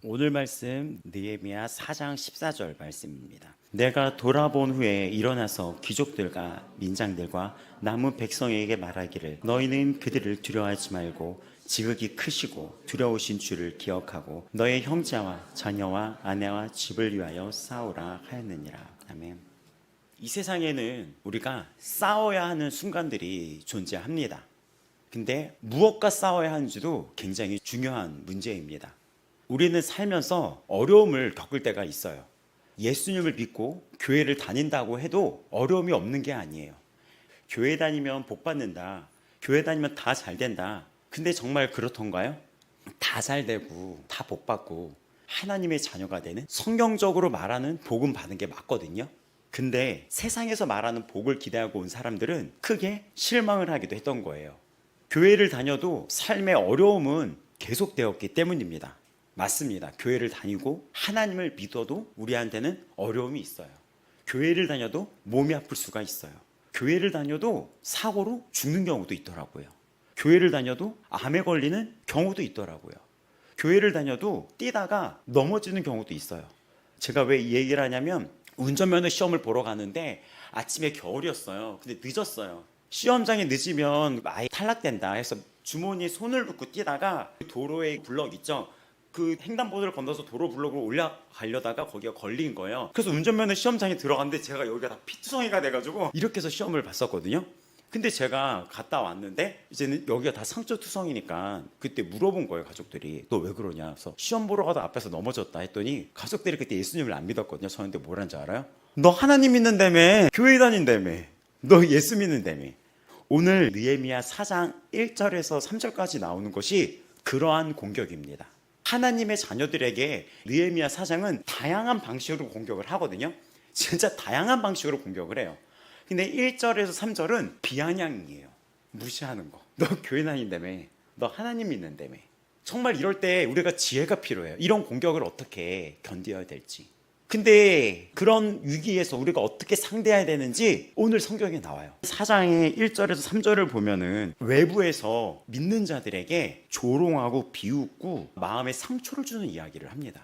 오늘 말씀 느헤미야 4장 14절 말씀입니다. 내가 돌아본 후에 일어나서 귀족들과 민장들과 남은 백성에게 말하기를 너희는 그들을 두려워하지 말고 지극히 크시고 두려우신 주를 기억하고 너의 형제와 자녀와 아내와 집을 위하여 싸우라 하였느니라. 아멘. 이 세상에는 우리가 싸워야 하는 순간들이 존재합니다. 근데 무엇과 싸워야 하는지도 굉장히 중요한 문제입니다. 우리는 살면서 어려움을 겪을 때가 있어요. 예수님을 믿고 교회를 다닌다고 해도 어려움이 없는 게 아니에요. 교회 다니면 복 받는다. 교회 다니면 다 잘 된다. 근데 정말 그렇던가요? 다 잘 되고 다 복 받고 하나님의 자녀가 되는, 성경적으로 말하는 복음 받은 게 맞거든요. 근데 세상에서 말하는 복을 기대하고 온 사람들은 크게 실망을 하기도 했던 거예요. 교회를 다녀도 삶의 어려움은 계속되었기 때문입니다. 맞습니다. 교회를 다니고 하나님을 믿어도 우리한테는 어려움이 있어요. 교회를 다녀도 몸이 아플 수가 있어요. 교회를 다녀도 사고로 죽는 경우도 있더라고요. 교회를 다녀도 암에 걸리는 경우도 있더라고요. 교회를 다녀도 뛰다가 넘어지는 경우도 있어요. 제가 왜 이 얘기를 하냐면, 운전면허 시험을 보러 가는데 아침에 겨울이었어요. 근데 늦었어요. 시험장에 늦으면 아예 탈락된다 해서 주머니에 손을 넣고 뛰다가 도로에 블럭 있죠. 그 횡단보도를 건너서 도로 블록으로 올라가려다가 거기가 걸린 거예요. 그래서 운전면허 시험장에 들어갔는데 제가 여기가 다 피투성이가 돼가지고 이렇게 해서 시험을 봤었거든요. 근데 제가 갔다 왔는데 이제는 여기가 다 상처투성이니까 그때 물어본 거예요. 가족들이 너 왜 그러냐. 그래서 시험 보러 가다 앞에서 넘어졌다 했더니 가족들이 그때 예수님을 안 믿었거든요. 저한테 뭐라는지 알아요? 너 하나님 믿는다며, 교회 다닌다며, 너 예수 믿는다며. 오늘 느헤미야 4장 1절에서 3절까지 나오는 것이 그러한 공격입니다. 하나님의 자녀들에게 느헤미야 4장은 다양한 방식으로 공격을 하거든요. 진짜 다양한 방식으로 공격을 해요. 근데 1절에서 3절은 비아냥이에요. 무시하는 거. 너 교회 다닌다며, 너 하나님 믿는다며. 정말 이럴 때 우리가 지혜가 필요해요. 이런 공격을 어떻게 견뎌야 될지. 근데 그런 위기에서 우리가 어떻게 상대해야 되는지 오늘 성경에 나와요. 4장의 1절에서 3절을 보면은 외부에서 믿는 자들에게 조롱하고 비웃고 마음에 상처를 주는 이야기를 합니다.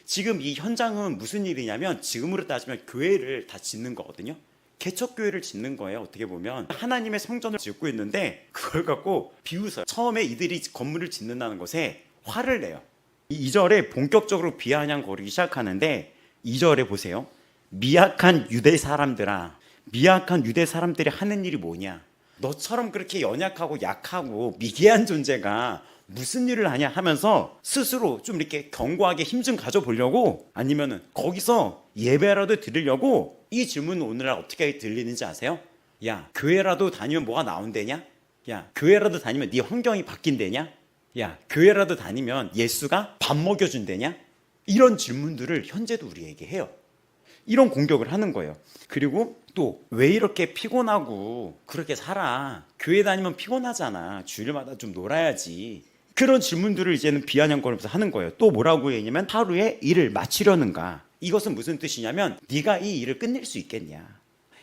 지금 이 현장은 무슨 일이냐면, 지금으로 따지면 교회를 다 짓는 거거든요. 개척교회를 짓는 거예요. 어떻게 보면 하나님의 성전을 짓고 있는데 그걸 갖고 비웃어요. 처음에 이들이 건물을 짓는다는 것에 화를 내요. 2절에 본격적으로 비아냥거리기 시작하는데 2절에 보세요. 미약한 유대 사람들아, 미약한 유대 사람들이 하는 일이 뭐냐. 너처럼 그렇게 연약하고 약하고 미개한 존재가 무슨 일을 하냐 하면서 스스로 좀 이렇게 견고하게 힘 좀 가져보려고, 아니면은 거기서 예배라도 드리려고. 이 질문은 오늘날 어떻게 들리는지 아세요? 야, 교회라도 다니면 뭐가 나온대냐? 야, 교회라도 다니면 네 환경이 바뀐대냐? 야, 교회라도 다니면 예수가 밥 먹여준대냐? 이런 질문들을 현재도 우리에게 해요. 이런 공격을 하는 거예요. 그리고 또 왜 이렇게 피곤하고 그렇게 살아? 교회 다니면 피곤하잖아. 주일마다 좀 놀아야지. 그런 질문들을 이제는 비아냥거리면서 하는 거예요. 또 뭐라고 했냐면, 하루에 일을 마치려는가? 이것은 무슨 뜻이냐면, 네가 이 일을 끝낼 수 있겠냐?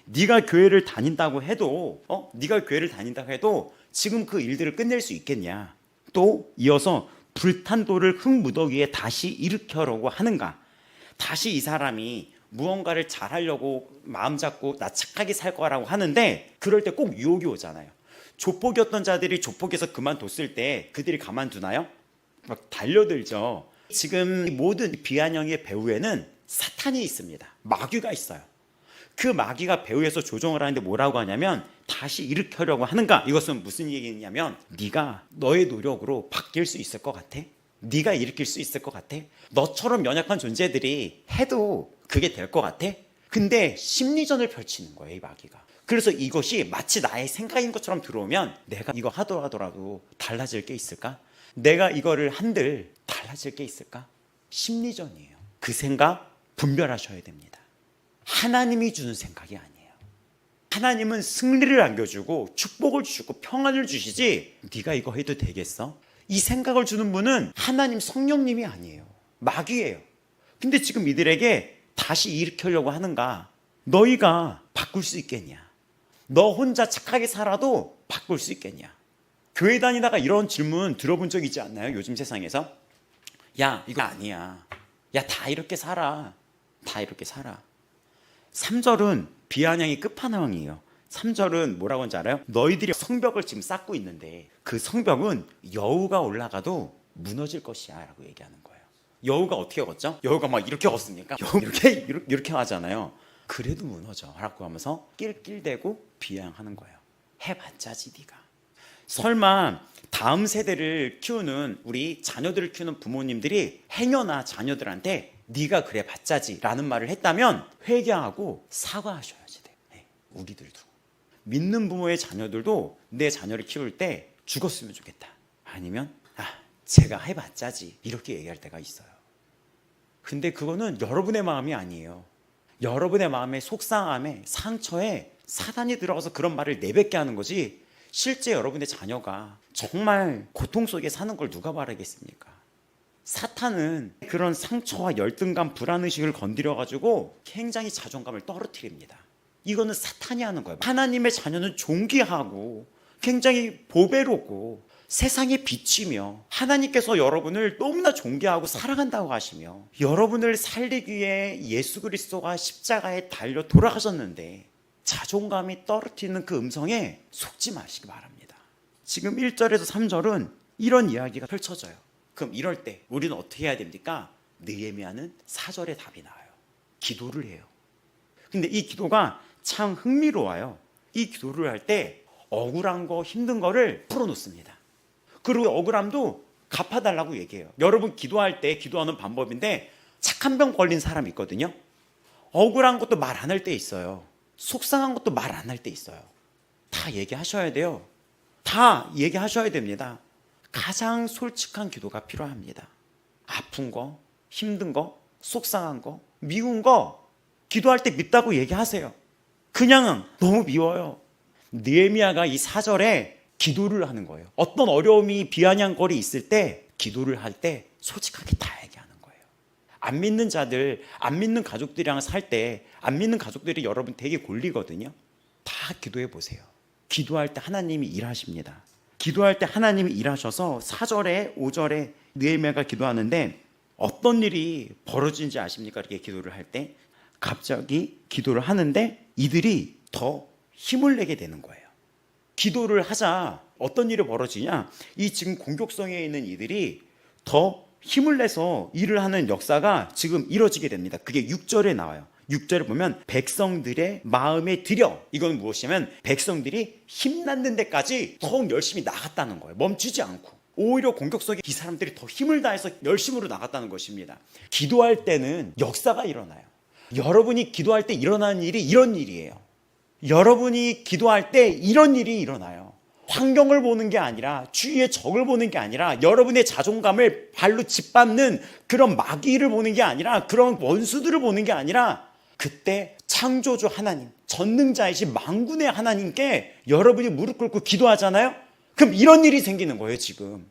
네가 교회를 다닌다고 해도 네가 교회를 다닌다고 해도 지금 그 일들을 끝낼 수 있겠냐? 또 이어서 불탄 돌을 흙무더기에 다시 일으켜려고 하는가? 다시 이 사람이 무언가를 잘하려고 마음 잡고 나 착하게 살 거라고 하는데, 그럴 때 꼭 유혹이 오잖아요. 조폭이었던 자들이 조폭에서 그만뒀을 때 그들이 가만두나요? 막 달려들죠. 지금 모든 비아냥의 배후에는 사탄이 있습니다. 마귀가 있어요. 그 마귀가 배후에서 조종을 하는데 뭐라고 하냐면, 다시 일으키려고 하는가? 이것은 무슨 얘기냐면, 네가 너의 노력으로 바뀔 수 있을 것 같아? 네가 일으킬 수 있을 것 같아? 너처럼 연약한 존재들이 해도 그게 될 것 같아? 근데 심리전을 펼치는 거예요, 이 마귀가. 그래서 이것이 마치 나의 생각인 것처럼 들어오면, 내가 이거 하더라도 달라질 게 있을까? 내가 이거를 한들 달라질 게 있을까? 심리전이에요. 그 생각 분별하셔야 됩니다. 하나님이 주는 생각이 아니에요. 하나님은 승리를 안겨주고 축복을 주시고 평안을 주시지, 네가 이거 해도 되겠어? 이 생각을 주는 분은 하나님 성령님이 아니에요. 마귀예요. 근데 지금 이들에게 다시 일으키려고 하는가? 너희가 바꿀 수 있겠냐? 너 혼자 착하게 살아도 바꿀 수 있겠냐? 교회 다니다가 이런 질문 들어본 적 있지 않나요? 요즘 세상에서 야, 이거 아니야. 야, 다 이렇게 살아. 다 이렇게 살아. 3절은 비아냥이 끝판왕이에요. 3절은 뭐라고 하는지 알아요? 너희들이 성벽을 지금 쌓고 있는데 그 성벽은 여우가 올라가도 무너질 것이야 라고 얘기하는 거예요. 여우가 어떻게 걷죠? 여우가 막 이렇게 걷습니까? 여우 이렇게 하잖아요. 그래도 무너져 라고 하면서 낄낄대고 비아냥하는 거예요. 해봤자지 네가. 설마 다음 세대를 키우는 우리 자녀들을 키우는 부모님들이 행여나 자녀들한테 네가 그래 봤자지 라는 말을 했다면 회개하고 사과하셔야지 돼. 네, 우리들도 믿는 부모의 자녀들도 내 자녀를 키울 때 죽었으면 좋겠다, 아니면 제가 해봤자지 이렇게 얘기할 때가 있어요. 근데 그거는 여러분의 마음이 아니에요. 여러분의 마음의 속상함에 상처에 사단이 들어가서 그런 말을 내뱉게 하는 거지, 실제 여러분의 자녀가 정말 고통 속에 사는 걸 누가 바라겠습니까? 사탄은 그런 상처와 열등감, 불안의식을 건드려가지고 굉장히 자존감을 떨어뜨립니다. 이거는 사탄이 하는 거예요. 하나님의 자녀는 존귀하고 굉장히 보배롭고 세상의 빛이며 하나님께서 여러분을 너무나 존귀하고 사랑한다고 하시며 여러분을 살리기 위해 예수 그리스도가 십자가에 달려 돌아가셨는데 자존감이 떨어뜨리는 그 음성에 속지 마시기 바랍니다. 지금 1절에서 3절은 이런 이야기가 펼쳐져요. 그럼 이럴 때 우리는 어떻게 해야 됩니까? 느헤미야는 4절에 답이 나와요. 기도를 해요. 근데 이 기도가 참 흥미로워요. 이 기도를 할 때 억울한 거, 힘든 거를 풀어놓습니다. 그리고 억울함도 갚아달라고 얘기해요. 여러분 기도할 때 기도하는 방법인데, 착한 병 걸린 사람 있거든요. 억울한 것도 말 안 할 때 있어요. 속상한 것도 말 안 할 때 있어요. 다 얘기하셔야 돼요. 다 얘기하셔야 됩니다. 가장 솔직한 기도가 필요합니다. 아픈 거, 힘든 거, 속상한 거, 미운 거 기도할 때 밉다고 얘기하세요. 그냥 너무 미워요. 느헤미야가 이 4절에 기도를 하는 거예요. 어떤 어려움이 비아냥거리 있을 때 기도를 할 때 솔직하게 다 얘기하는 거예요. 안 믿는 자들, 안 믿는 가족들이랑 살 때 안 믿는 가족들이 여러분 되게 골리거든요. 다 기도해 보세요. 기도할 때 하나님이 일하십니다. 기도할 때 하나님이 일하셔서 4절에 5절에 느헤미야가 기도하는데 어떤 일이 벌어지는지 아십니까? 이렇게 기도를 할 때 갑자기 기도를 하는데 이들이 더 힘을 내게 되는 거예요. 기도를 하자 어떤 일이 벌어지냐, 이 지금 공격성에 있는 이들이 더 힘을 내서 일을 하는 역사가 지금 이루어지게 됩니다. 그게 6절에 나와요. 6절에 보면 백성들의 마음에 들여, 이건 무엇이냐면 백성들이 힘났는 데까지 더욱 열심히 나갔다는 거예요. 멈추지 않고 오히려 공격성에 이 사람들이 더 힘을 다해서 열심으로 나갔다는 것입니다. 기도할 때는 역사가 일어나요. 여러분이 기도할 때 일어나는 일이 이런 일이에요. 여러분이 기도할 때 이런 일이 일어나요. 환경을 보는 게 아니라, 주위의 적을 보는 게 아니라, 여러분의 자존감을 발로 짓밟는 그런 마귀를 보는 게 아니라, 그런 원수들을 보는 게 아니라, 그때 창조주 하나님, 전능자이신 만군의 하나님께 여러분이 무릎 꿇고 기도하잖아요. 그럼 이런 일이 생기는 거예요. 지금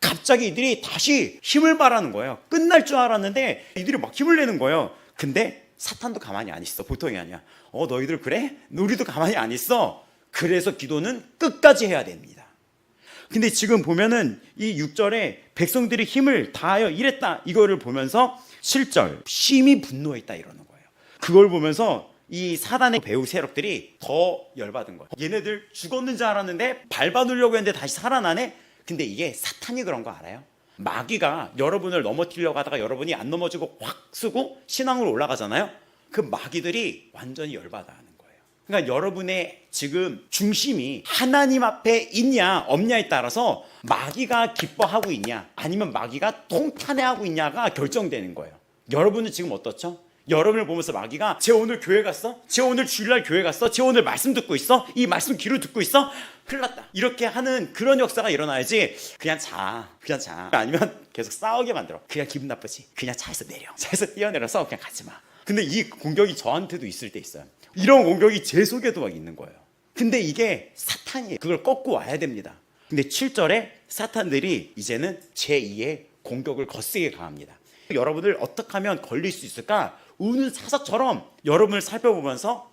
갑자기 이들이 다시 힘을 발하는 거예요. 끝날 줄 알았는데 이들이 막 힘을 내는 거예요. 근데 사탄도 가만히 안 있어. 보통이 아니야. 너희들 그래? 우리도 가만히 안 있어. 그래서 기도는 끝까지 해야 됩니다. 근데 지금 보면은 이 6절에 백성들이 힘을 다하여 이랬다, 이거를 보면서 7절 심히 분노했다 이러는 거예요. 그걸 보면서 이 사단의 배후 세력들이 더 열받은 거예요. 얘네들 죽었는 줄 알았는데 밟아놓으려고 했는데 다시 살아나네? 근데 이게 사탄이 그런 거 알아요? 마귀가 여러분을 넘어뜨리려고 하다가 여러분이 안 넘어지고 확 쓰고 신앙으로 올라가잖아요. 그 마귀들이 완전히 열받아 하는 거예요. 그러니까 여러분의 지금 중심이 하나님 앞에 있냐 없냐에 따라서 마귀가 기뻐하고 있냐 아니면 마귀가 통탄해하고 있냐가 결정되는 거예요. 여러분은 지금 어떻죠? 여러분을 보면서 마귀가 쟤 오늘 교회 갔어? 쟤 오늘 주일날 교회 갔어? 쟤 오늘 말씀 듣고 있어? 이 말씀 귀로 듣고 있어? 큰일 났다. 이렇게 하는 그런 역사가 일어나야지. 그냥 자. 아니면 계속 싸우게 만들어. 그냥 기분 나쁘지. 그냥 차에서 내려. 차에서 뛰어내려서 그냥 가지 마. 근데 이 공격이 저한테도 있을 때 있어요. 이런 공격이 제 속에도 막 있는 거예요. 근데 이게 사탄이에요. 그걸 꺾고 와야 됩니다. 근데 7절에 사탄들이 이제는 제2의 공격을 거세게 가합니다. 여러분을 어떻게 하면 걸릴 수 있을까? 우는 사자처럼 여러분을 살펴보면서,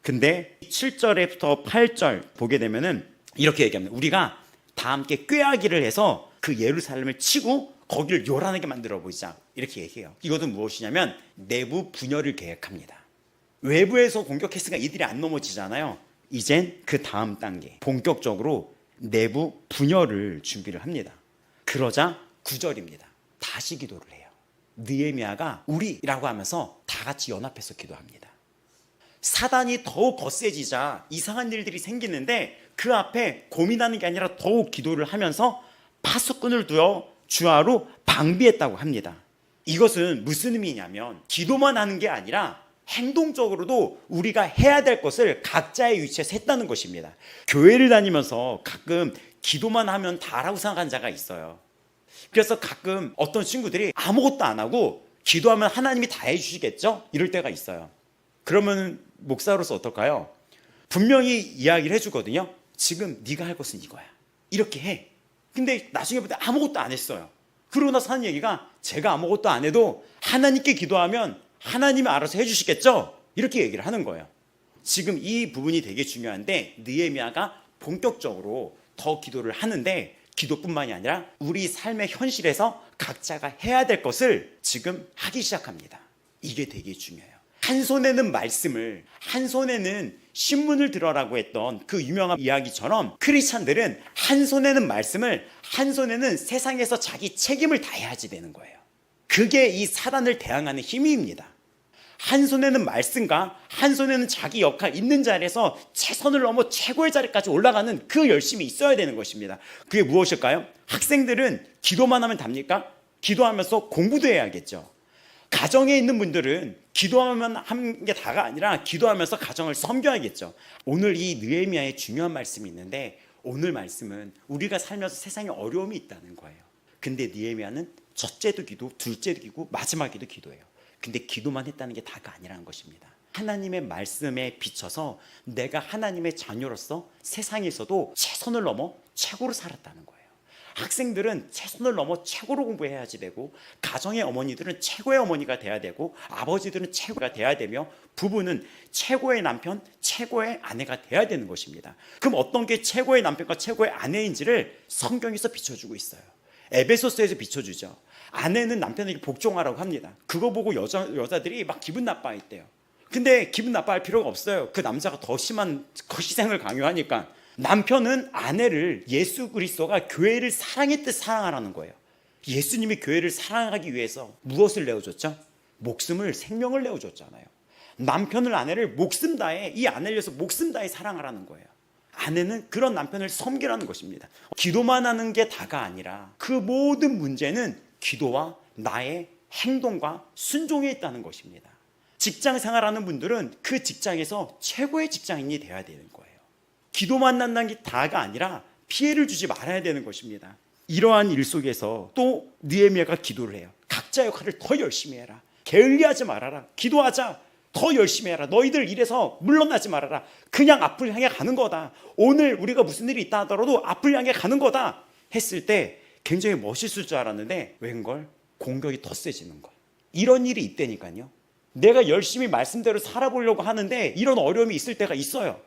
근데 7절부터 8절 보게 되면은 이렇게 얘기합니다. 우리가 다 함께 꾀하기를 해서 그 예루살렘을 치고 거기를 요란하게 만들어 보자 이렇게 얘기해요. 이것은 무엇이냐면 내부 분열을 계획합니다. 외부에서 공격했으니까 이들이 안 넘어지잖아요. 이젠 그 다음 단계 본격적으로 내부 분열을 준비를 합니다. 그러자 9절입니다. 다시 기도를 해요. 느헤미야가 우리라고 하면서 다 같이 연합해서 기도합니다. 사단이 더욱 거세지자 이상한 일들이 생기는데 그 앞에 고민하는 게 아니라 더욱 기도를 하면서 파수꾼을 두어 주하로 방비했다고 합니다. 이것은 무슨 의미냐면 기도만 하는 게 아니라 행동적으로도 우리가 해야 될 것을 각자의 위치에서 했다는 것입니다. 교회를 다니면서 가끔 기도만 하면 다라고 생각하는 자가 있어요. 그래서 가끔 어떤 친구들이 아무것도 안 하고 기도하면 하나님이 다 해주시겠죠? 이럴 때가 있어요. 그러면 목사로서 어떨까요? 분명히 이야기를 해주거든요. 지금 네가 할 것은 이거야. 이렇게 해. 근데 나중에 보다 아무것도 안 했어요. 그러고 나서 하는 얘기가 제가 아무것도 안 해도 하나님께 기도하면 하나님이 알아서 해주시겠죠? 이렇게 얘기를 하는 거예요. 지금 이 부분이 되게 중요한데 느헤미야가 본격적으로 더 기도를 하는데 기도뿐만이 아니라 우리 삶의 현실에서 각자가 해야 될 것을 지금 하기 시작합니다. 이게 되게 중요해요. 한 손에는 말씀을, 한 손에는 신문을 들어라고 했던 그 유명한 이야기처럼 크리스찬들은 한 손에는 말씀을, 한 손에는 세상에서 자기 책임을 다해야지 되는 거예요. 그게 이 사단을 대항하는 힘입니다. 한 손에는 말씀과 한 손에는 자기 역할 있는 자리에서 최선을 넘어 최고의 자리까지 올라가는 그 열심이 있어야 되는 것입니다. 그게 무엇일까요? 학생들은 기도만 하면 답니까? 기도하면서 공부도 해야겠죠. 가정에 있는 분들은 기도하면 하는 게 다가 아니라 기도하면서 가정을 섬겨야겠죠. 오늘 이 느헤미야의 중요한 말씀이 있는데 오늘 말씀은 우리가 살면서 세상에 어려움이 있다는 거예요. 근데 느헤미야는 첫째도 기도, 둘째도 기도, 마지막에도 기도해요. 근데 기도만 했다는 게 다가 아니라는 것입니다. 하나님의 말씀에 비춰서 내가 하나님의 자녀로서 세상에서도 최선을 넘어 최고로 살았다는 거예요. 학생들은 최선을 넘어 최고로 공부해야지 되고 가정의 어머니들은 최고의 어머니가 돼야 되고 아버지들은 최고가 돼야 되며 부부는 최고의 남편, 최고의 아내가 돼야 되는 것입니다. 그럼 어떤 게 최고의 남편과 최고의 아내인지를 성경에서 비춰주고 있어요. 에베소서에서 비춰주죠. 아내는 남편에게 복종하라고 합니다. 그거 보고 여자들이 막 기분 나빠했대요. 근데 기분 나빠할 필요가 없어요. 그 남자가 더 심한 희생을 강요하니까. 남편은 아내를 예수 그리스도가 교회를 사랑했듯 사랑하라는 거예요. 예수님이 교회를 사랑하기 위해서 무엇을 내어줬죠? 목숨을, 생명을 내어줬잖아요. 남편을, 아내를 목숨 다해, 이 아내를 위해서 목숨 다해 사랑하라는 거예요. 아내는 그런 남편을 섬기라는 것입니다. 기도만 하는 게 다가 아니라 그 모든 문제는 기도와 나의 행동과 순종에 있다는 것입니다. 직장 생활하는 분들은 그 직장에서 최고의 직장인이 되어야 되는 거예요. 기도만 한다는 게 다가 아니라 피해를 주지 말아야 되는 것입니다. 이러한 일 속에서 또 느헤미야가 기도를 해요. 각자 역할을 더 열심히 해라. 게을리하지 말아라. 기도하자. 더 열심히 해라. 너희들 일에서 물러나지 말아라. 그냥 앞을 향해 가는 거다. 오늘 우리가 무슨 일이 있다 하더라도 앞을 향해 가는 거다 했을 때 굉장히 멋있을 줄 알았는데 웬걸? 공격이 더 세지는 거예요. 이런 일이 있다니까요. 내가 열심히 말씀대로 살아보려고 하는데 이런 어려움이 있을 때가 있어요.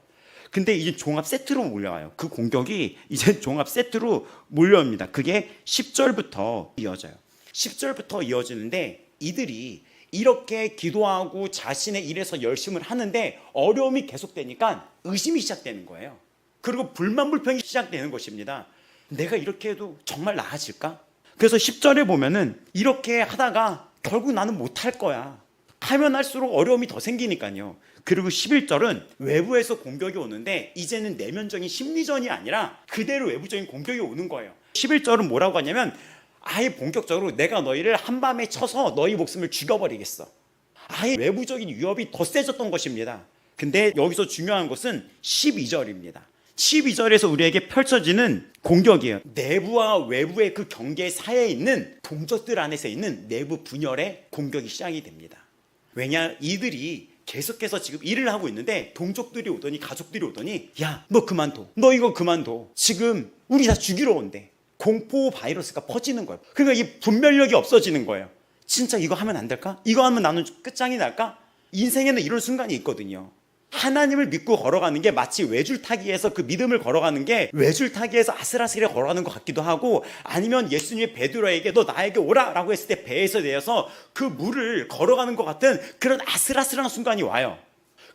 근데 이제 종합 세트로 몰려와요. 그 공격이 이제 종합 세트로 몰려옵니다. 그게 10절부터 이어져요. 10절부터 이어지는데 이들이 이렇게 기도하고 자신의 일에서 열심을 하는데 어려움이 계속되니까 의심이 시작되는 거예요. 그리고 불만 불평이 시작되는 것입니다. 내가 이렇게 해도 정말 나아질까? 그래서 10절에 보면은 이렇게 하다가 결국 나는 못할 거야. 하면 할수록 어려움이 더 생기니까요. 그리고 11절은 외부에서 공격이 오는데 이제는 내면적인 심리전이 아니라 그대로 외부적인 공격이 오는 거예요. 11절은 뭐라고 하냐면 아예 본격적으로 내가 너희를 한밤에 쳐서 너희 목숨을 죽여버리겠어. 아예 외부적인 위협이 더 세졌던 것입니다. 근데 여기서 중요한 것은 12절입니다. 12절에서 우리에게 펼쳐지는 공격이에요. 내부와 외부의 그 경계 사이에 있는 동족들 안에서 있는 내부 분열의 공격이 시작이 됩니다. 왜냐, 이들이 계속해서 지금 일을 하고 있는데 동족들이 오더니 가족들이 오더니 야, 너 그만둬. 너 이거 그만둬. 지금 우리 다 죽이러 온대. 공포 바이러스가 퍼지는 거예요. 그러니까 이 분별력이 없어지는 거예요. 진짜 이거 하면 안 될까? 이거 하면 나는 끝장이 날까? 인생에는 이런 순간이 있거든요. 하나님을 믿고 걸어가는 게 마치 외줄타기에서 그 믿음을 걸어가는 게 외줄타기에서 아슬아슬하게 걸어가는 것 같기도 하고, 아니면 예수님이 베드로에게 너 나에게 오라 라고 했을 때 배에서 내려서 그 물을 걸어가는 것 같은 그런 아슬아슬한 순간이 와요.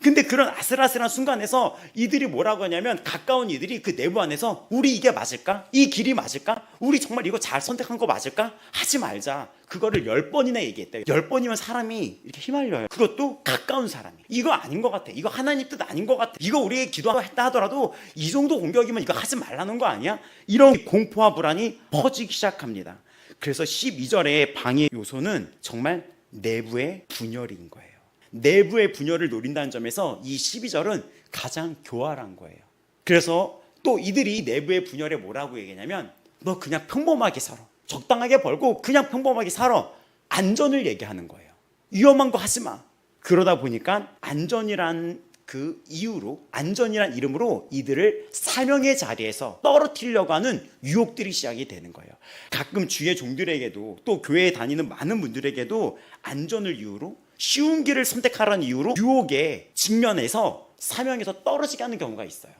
근데 그런 아슬아슬한 순간에서 이들이 뭐라고 하냐면, 가까운 이들이 그 내부 안에서 우리 이게 맞을까? 이 길이 맞을까? 우리 정말 이거 잘 선택한 거 맞을까? 하지 말자. 그거를 10번이나 얘기했대요. 10번이면 사람이 이렇게 휘말려요. 그것도 가까운 사람이. 이거 아닌 것 같아. 이거 하나님 뜻 아닌 것 같아. 이거 우리의 기도했다 하더라도 이 정도 공격이면 이거 하지 말라는 거 아니야? 이런 공포와 불안이 퍼지기 시작합니다. 그래서 12절의 방해 요소는 정말 내부의 분열인 거예요. 내부의 분열을 노린다는 점에서 이 12절은 가장 교활한 거예요. 그래서 또 이들이 내부의 분열에 뭐라고 얘기하냐면, 너 그냥 평범하게 살아. 적당하게 벌고 그냥 평범하게 살아. 안전을 얘기하는 거예요. 위험한 거 하지 마. 그러다 보니까 안전이란 그 이유로, 안전이란 이름으로 이들을 사명의 자리에서 떨어뜨리려고 하는 유혹들이 시작이 되는 거예요. 가끔 주의 종들에게도, 또 교회에 다니는 많은 분들에게도 안전을 이유로, 쉬운 길을 선택하라는 이유로 유혹에 직면해서 사명에서 떨어지게 하는 경우가 있어요.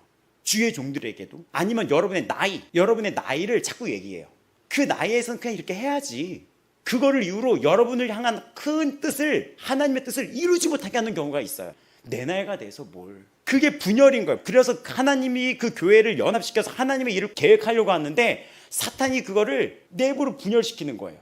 주의 종들에게도. 아니면 여러분의 나이를 자꾸 얘기해요. 그 나이에서는 그냥 이렇게 해야지. 그거를 이유로 여러분을 향한 큰 뜻을, 하나님의 뜻을 이루지 못하게 하는 경우가 있어요. 내 나이가 돼서 뭘. 그게 분열인 거예요. 그래서 하나님이 그 교회를 연합시켜서 하나님의 일을 계획하려고 하는데 사탄이 그거를 내부로 분열시키는 거예요.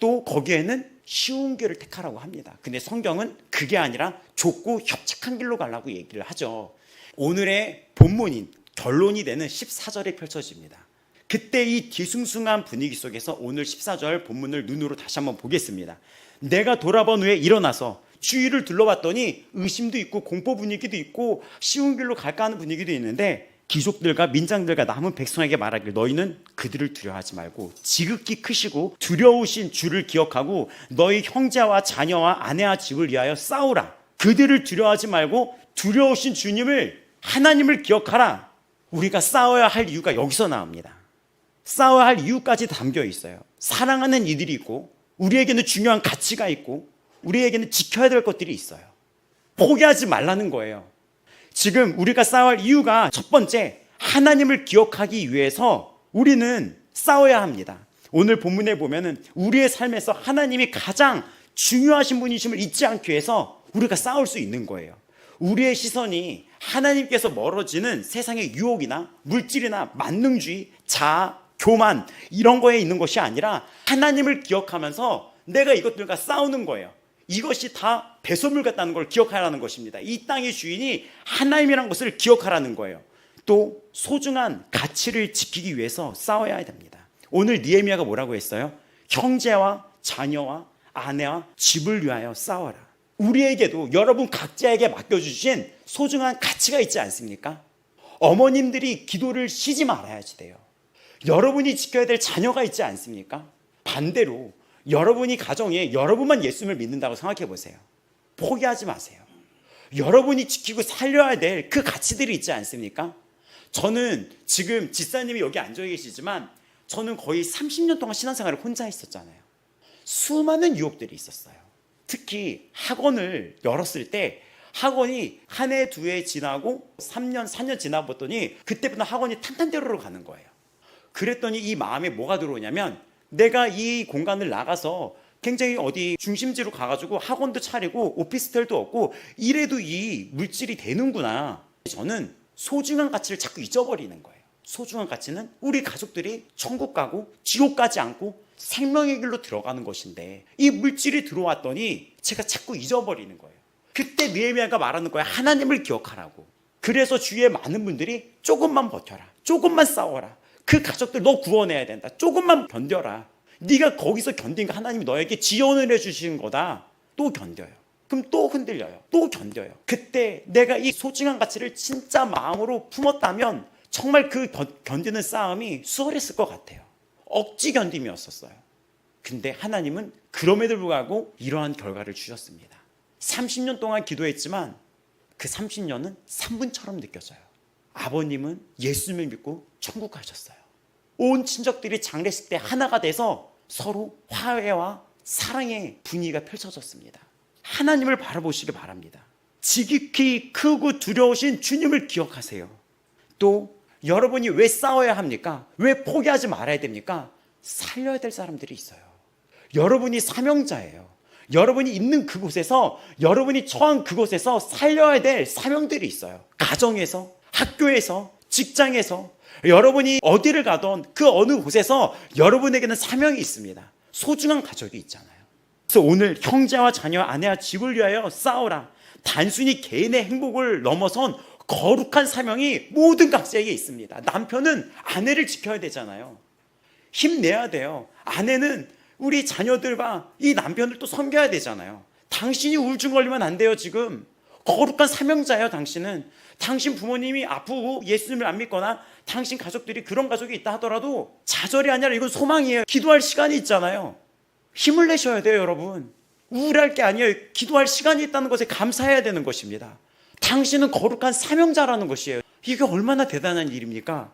또 거기에는 쉬운 길을 택하라고 합니다. 근데 성경은 그게 아니라 좁고 협착한 길로 가려고 얘기를 하죠. 오늘의 본문인 결론이 되는 14절에 펼쳐집니다. 그때 이 뒤숭숭한 분위기 속에서 오늘 14절 본문을 눈으로 다시 한번 보겠습니다. 내가 돌아본 후에 일어나서 주위를 둘러봤더니 의심도 있고 공포 분위기도 있고 쉬운 길로 갈까 하는 분위기도 있는데, 귀족들과 민장들과 남은 백성에게 말하길 너희는 그들을 두려워하지 말고 지극히 크시고 두려우신 주를 기억하고 너희 형제와 자녀와 아내와 집을 위하여 싸우라. 그들을 두려워하지 말고 두려우신 주님을, 하나님을 기억하라. 우리가 싸워야 할 이유가 여기서 나옵니다. 싸워야 할 이유까지 담겨 있어요. 사랑하는 이들이 있고, 우리에게는 중요한 가치가 있고, 우리에게는 지켜야 될 것들이 있어요. 포기하지 말라는 거예요. 지금 우리가 싸워야 할 이유가 첫 번째, 하나님을 기억하기 위해서 우리는 싸워야 합니다. 오늘 본문에 보면은 우리의 삶에서 하나님이 가장 중요하신 분이심을 잊지 않기 위해서 우리가 싸울 수 있는 거예요. 우리의 시선이 하나님께서 멀어지는 세상의 유혹이나 물질이나 만능주의, 자아, 교만 이런 거에 있는 것이 아니라 하나님을 기억하면서 내가 이것들과 싸우는 거예요. 이것이 다 배설물 같다는 걸 기억하라는 것입니다. 이 땅의 주인이 하나님이라는 것을 기억하라는 거예요. 또 소중한 가치를 지키기 위해서 싸워야 됩니다. 오늘 느헤미야가 뭐라고 했어요? 형제와 자녀와 아내와 집을 위하여 싸워라. 우리에게도 여러분 각자에게 맡겨주신 소중한 가치가 있지 않습니까? 어머님들이 기도를 쉬지 말아야지 돼요. 여러분이 지켜야 될 자녀가 있지 않습니까? 반대로 여러분이 가정에 여러분만 예수님을 믿는다고 생각해 보세요. 포기하지 마세요. 여러분이 지키고 살려야 될 그 가치들이 있지 않습니까? 저는 지금 집사님이 여기 앉아 계시지만 저는 거의 30년 동안 신앙생활을 혼자 했었잖아요. 수많은 유혹들이 있었어요. 특히 학원을 열었을 때 학원이 한 해, 두 해 지나고 3년, 4년 지나고 봤더니 그때부터 학원이 탄탄대로로 가는 거예요. 그랬더니 이 마음에 뭐가 들어오냐면, 내가 이 공간을 나가서 굉장히 어디 중심지로 가가지고 학원도 차리고 오피스텔도 없고 이래도 이 물질이 되는구나. 저는 소중한 가치를 자꾸 잊어버리는 거예요. 소중한 가치는 우리 가족들이 천국 가고 지옥 가지 않고 생명의 길로 들어가는 것인데, 이 물질이 들어왔더니 제가 자꾸 잊어버리는 거예요. 그때 느헤미야가 말하는 거예요. 하나님을 기억하라고. 그래서 주위에 많은 분들이 조금만 버텨라, 조금만 싸워라, 그 가족들 너 구원해야 된다, 조금만 견뎌라. 네가 거기서 견딘 거 하나님이 너에게 지원을 해주시는 거다. 또 견뎌요. 그럼 또 흔들려요. 또 견뎌요. 그때 내가 이 소중한 가치를 진짜 마음으로 품었다면 정말 그 견디는 싸움이 수월했을 것 같아요. 억지 견딤이었었어요. 근데 하나님은 그럼에도 불구하고 이러한 결과를 주셨습니다. 30년 동안 기도했지만 그 30년은 3분처럼 느껴져요. 아버님은 예수님을 믿고 천국 가셨어요. 온 친척들이 장례식 때 하나가 돼서 서로 화해와 사랑의 분위기가 펼쳐졌습니다. 하나님을 바라보시기 바랍니다. 지극히 크고 두려우신 주님을 기억하세요. 또 여러분이 왜 싸워야 합니까? 왜 포기하지 말아야 됩니까? 살려야 될 사람들이 있어요. 여러분이 사명자예요. 여러분이 있는 그곳에서, 여러분이 처한 그곳에서 살려야 될 사명들이 있어요. 가정에서, 학교에서, 직장에서, 여러분이 어디를 가던 그 어느 곳에서 여러분에게는 사명이 있습니다. 소중한 가족이 있잖아요. 그래서 오늘 형제와 자녀, 아내와 집을 위하여 싸우라. 단순히 개인의 행복을 넘어선 거룩한 사명이 모든 각자에게 있습니다. 남편은 아내를 지켜야 되잖아요. 힘내야 돼요. 아내는 우리 자녀들과 이 남편을 또 섬겨야 되잖아요. 당신이 우울증 걸리면 안 돼요. 지금 거룩한 사명자예요. 당신은. 당신 부모님이 아프고 예수님을 안 믿거나 당신 가족들이 그런 가족이 있다 하더라도 좌절이 아니라 이건 소망이에요. 기도할 시간이 있잖아요. 힘을 내셔야 돼요. 여러분, 우울할 게 아니에요. 기도할 시간이 있다는 것에 감사해야 되는 것입니다. 당신은 거룩한 사명자라는 것이에요. 이게 얼마나 대단한 일입니까?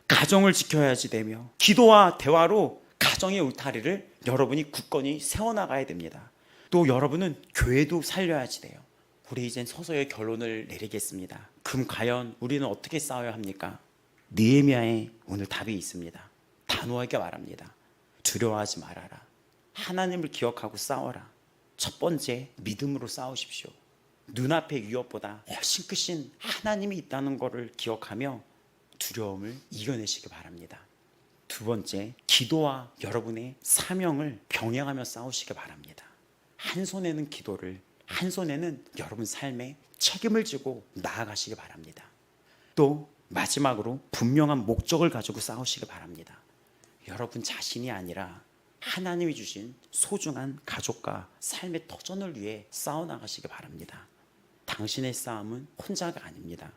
가정을 지켜야지 되며 기도와 대화로 가정의 울타리를 여러분이 굳건히 세워나가야 됩니다. 또 여러분은 교회도 살려야지 돼요. 우리 이젠 서서히 결론을 내리겠습니다. 그럼 과연 우리는 어떻게 싸워야 합니까? 느헤미야에 오늘 답이 있습니다. 단호하게 말합니다. 두려워하지 말아라. 하나님을 기억하고 싸워라. 첫 번째, 믿음으로 싸우십시오. 눈앞의 위협보다 훨씬 크신 하나님이 있다는 것을 기억하며 두려움을 이겨내시기 바랍니다. 두 번째, 기도와 여러분의 사명을 병행하며 싸우시기 바랍니다. 한 손에는 기도를, 한 손에는 여러분 삶에 책임을 지고 나아가시기 바랍니다. 또 마지막으로 분명한 목적을 가지고 싸우시기 바랍니다. 여러분 자신이 아니라 하나님이 주신 소중한 가족과 삶의 터전을 위해 싸워나가시기 바랍니다. 당신의 싸움은 혼자가 아닙니다.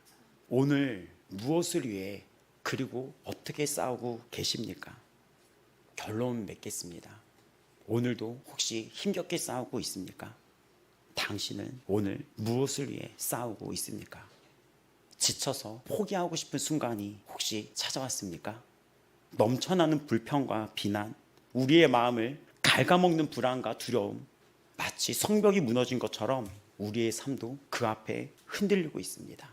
오늘 무엇을 위해 그리고 어떻게 싸우고 계십니까? 결론 맺겠습니다. 오늘도 혹시 힘겹게 싸우고 있습니까? 당신은 오늘 무엇을 위해 싸우고 있습니까? 지쳐서 포기하고 싶은 순간이 혹시 찾아왔습니까? 넘쳐나는 불평과 비난, 우리의 마음을 갉아먹는 불안과 두려움, 마치 성벽이 무너진 것처럼 우리의 삶도 그 앞에 흔들리고 있습니다.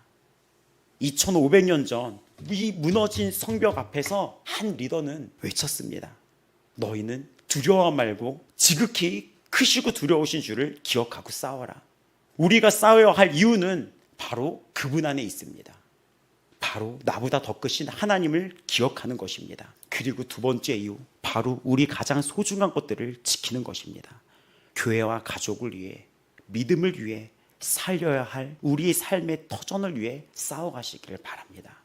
2500년 전 이 무너진 성벽 앞에서 한 리더는 외쳤습니다. 너희는 두려워 말고 지극히 크시고 두려우신 주를 기억하고 싸워라. 우리가 싸워야 할 이유는 바로 그분 안에 있습니다. 바로 나보다 더 크신 하나님을 기억하는 것입니다. 그리고 두 번째 이유, 바로 우리 가장 소중한 것들을 지키는 것입니다. 교회와 가족을 위해, 믿음을 위해, 살려야 할 우리의 삶의 터전을 위해 싸워가시기를 바랍니다.